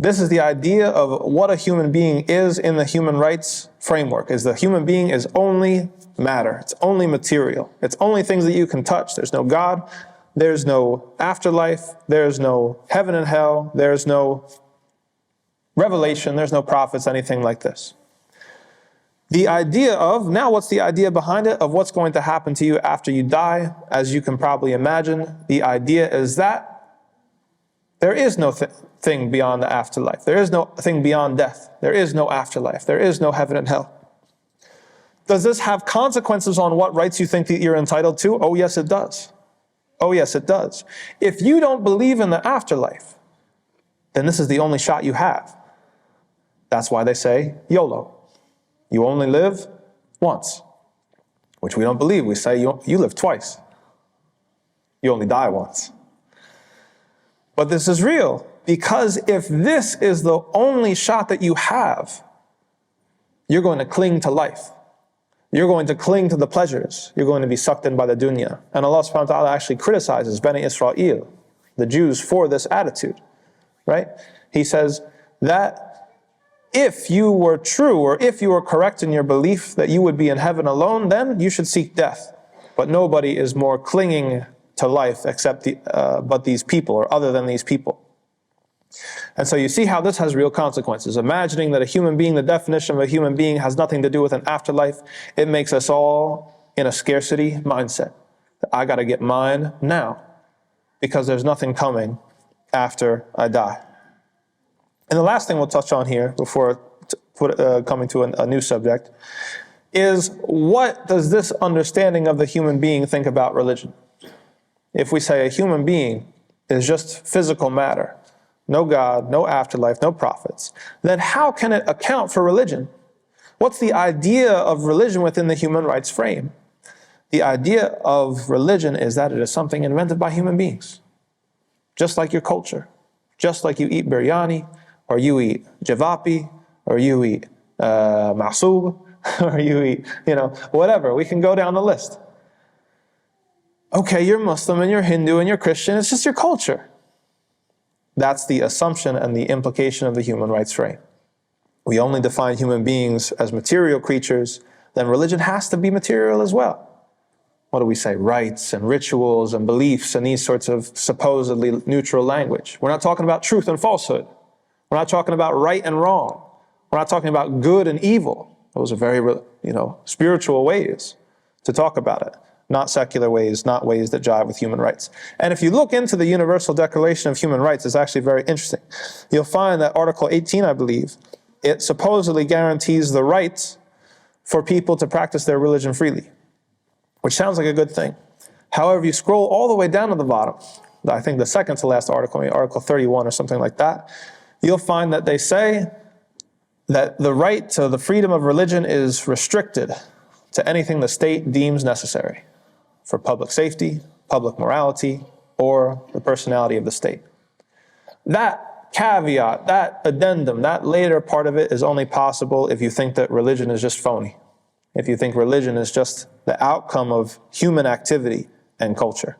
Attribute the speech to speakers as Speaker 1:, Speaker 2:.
Speaker 1: This is the idea of what a human being is in the human rights framework, is the human being is only matter. It's only material. It's only things that you can touch. There's no God. There's no afterlife. There's no heaven and hell. There's no revelation. There's no prophets, anything like this. The idea of, now what's the idea behind it, of what's going to happen to you after you die? As you can probably imagine, the idea is that there is no thing beyond the afterlife. There is no thing beyond death. There is no afterlife. There is no heaven and hell. Does this have consequences on what rights you think that you're entitled to? Oh, yes, it does. Oh, yes, it does. If you don't believe in the afterlife, then this is the only shot you have. That's why they say YOLO. You only live once, which we don't believe. We say you live twice. You only die once. But this is real, because if this is the only shot that you have, you're going to cling to life. You're going to cling to the pleasures. You're going to be sucked in by the dunya. And Allah subhanahu wa ta'ala actually criticizes Bani Israel, the Jews, for this attitude, right? He says that if you were true, or if you were correct in your belief that you would be in heaven alone, then you should seek death. But nobody is more clinging to life except but these people, or other than these people. And so you see how this has real consequences. Imagining that a human being, the definition of a human being, has nothing to do with an afterlife, it makes us all in a scarcity mindset. I got to get mine now, because there's nothing coming after I die. And the last thing we'll touch on here before coming to a new subject is, what does this understanding of the human being think about religion? If we say a human being is just physical matter, no God, no afterlife, no prophets, then how can it account for religion? What's the idea of religion within the human rights frame? The idea of religion is that it is something invented by human beings. Just like your culture. Just like you eat biryani, or you eat javapi, or you eat ma'soub, or you eat, whatever. We can go down the list. Okay, you're Muslim and you're Hindu and you're Christian, it's just your culture. That's the assumption and the implication of the human rights frame. We only define human beings as material creatures, then religion has to be material as well. What do we say? Rites and rituals and beliefs and these sorts of supposedly neutral language. We're not talking about truth and falsehood. We're not talking about right and wrong. We're not talking about good and evil. Those are very, spiritual ways to talk about it. Not secular ways, not ways that jive with human rights. And if you look into the Universal Declaration of Human Rights, it's actually very interesting. You'll find that Article 18, I believe, it supposedly guarantees the right for people to practice their religion freely, which sounds like a good thing. However, you scroll all the way down to the bottom, I think the second to last article, Article 31 or something like that, you'll find that they say that the right to the freedom of religion is restricted to anything the state deems necessary for public safety, public morality, or the personality of the state. That caveat, that addendum, that later part of it is only possible if you think that religion is just phony. If you think religion is just the outcome of human activity and culture.